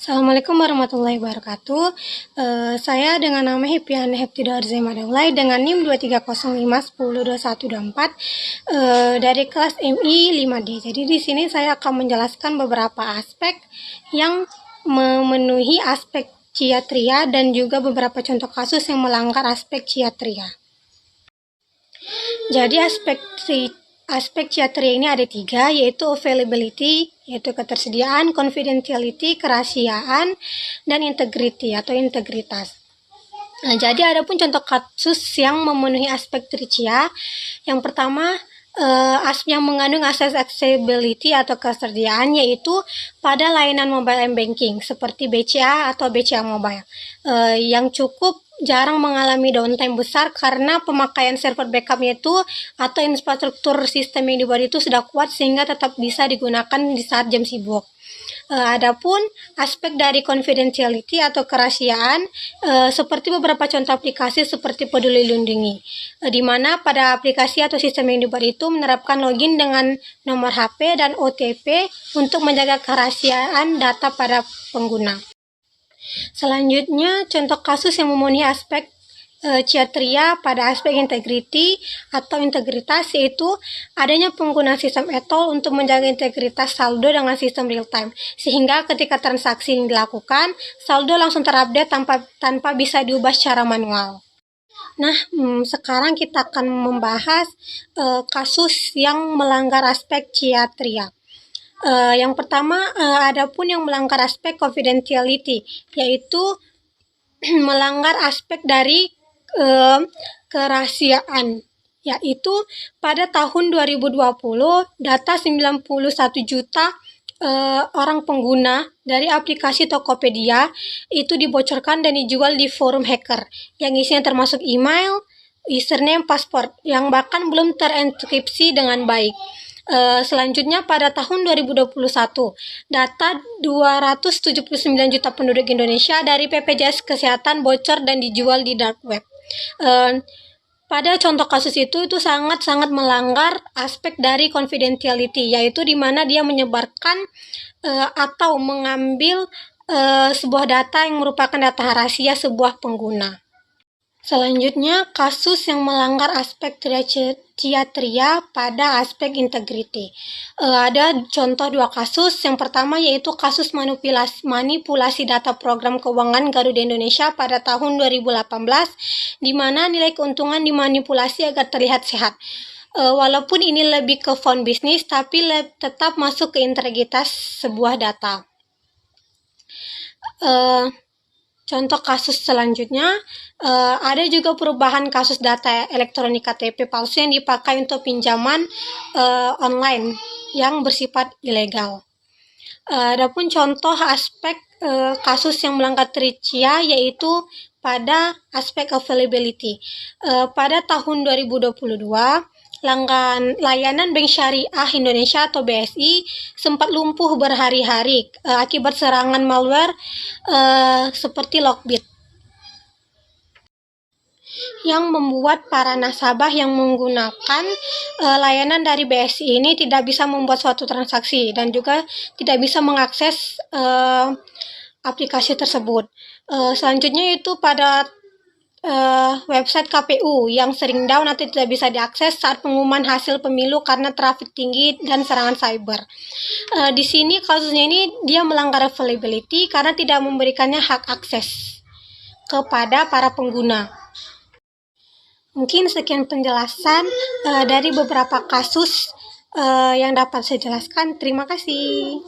Assalamualaikum warahmatullahi wabarakatuh. Saya dengan nama Hipian Heptidarzai Madaulay dengan NIM 2305102124 dari kelas MI 5D. Jadi di sini saya akan menjelaskan beberapa aspek yang memenuhi aspek Cia-Tria dan juga beberapa contoh kasus yang melanggar aspek Cia-Tria. Jadi aspek Cia-Tria ini ada 3, yaitu availability, yaitu ketersediaan, confidentiality, kerahasiaan, dan integrity atau integritas. Nah, jadi ada pun contoh kasus yang memenuhi aspek Cia. Yang pertama, yang mengandung asas accessibility atau ketersediaan, yaitu pada layanan mobile and banking seperti BCA atau BCA Mobile, yang cukup jarang mengalami downtime besar karena pemakaian server backupnya itu atau infrastruktur sistem yang dibuat itu sudah kuat sehingga tetap bisa digunakan di saat jam sibuk. Adapun aspek dari confidentiality atau kerahasiaan, seperti beberapa contoh aplikasi seperti Peduli Lindungi, di mana pada aplikasi atau sistem yang dibuat itu menerapkan login dengan nomor HP dan OTP untuk menjaga kerahasiaan data pada pengguna. Selanjutnya, contoh kasus yang memenuhi aspek Cia-Tria pada aspek integrity atau integritas, yaitu adanya pengguna sistem e-tol untuk menjaga integritas saldo dengan sistem real time, sehingga ketika transaksi yang dilakukan, saldo langsung terupdate tanpa bisa diubah secara manual. Nah, sekarang kita akan membahas kasus yang melanggar aspek Cia-Tria. Yang pertama, ada pun yang melanggar aspek confidentiality, yaitu melanggar aspek dari kerahasiaan, yaitu pada tahun 2020 data 91 juta orang pengguna dari aplikasi Tokopedia itu dibocorkan dan dijual di forum hacker yang isinya termasuk email, username, password yang bahkan belum terenkripsi dengan baik. Selanjutnya pada tahun 2021, data 279 juta penduduk Indonesia dari BPJS Kesehatan bocor dan dijual di dark web. Pada contoh kasus itu sangat-sangat melanggar aspek dari confidentiality, yaitu di mana dia menyebarkan atau mengambil sebuah data yang merupakan data rahasia sebuah pengguna. Selanjutnya, kasus yang melanggar aspek Cia-Tria pada aspek integrity. Ada contoh 2 kasus. Yang pertama yaitu kasus manipulasi data program keuangan Garuda Indonesia pada tahun 2018, di mana nilai keuntungan dimanipulasi agar terlihat sehat. Walaupun ini lebih ke fund bisnis, tapi tetap masuk ke integritas sebuah data. Contoh kasus selanjutnya, ada juga perubahan kasus data elektronik KTP palsu yang dipakai untuk pinjaman online yang bersifat ilegal. Adapun contoh aspek kasus yang melanggar Cia, yaitu pada aspek availability. Pada tahun 2022, layanan Bank Syariah Indonesia atau BSI sempat lumpuh berhari-hari akibat serangan malware seperti Lockbit, yang membuat para nasabah yang menggunakan layanan dari BSI ini tidak bisa membuat suatu transaksi dan juga tidak bisa mengakses aplikasi tersebut. Selanjutnya itu pada website KPU yang sering down atau tidak bisa diakses saat pengumuman hasil pemilu karena traffic tinggi dan serangan cyber. Di sini kasusnya ini dia melanggar availability karena tidak memberikannya hak akses kepada para pengguna. Mungkin sekian penjelasan dari beberapa kasus yang dapat saya jelaskan. Terima kasih.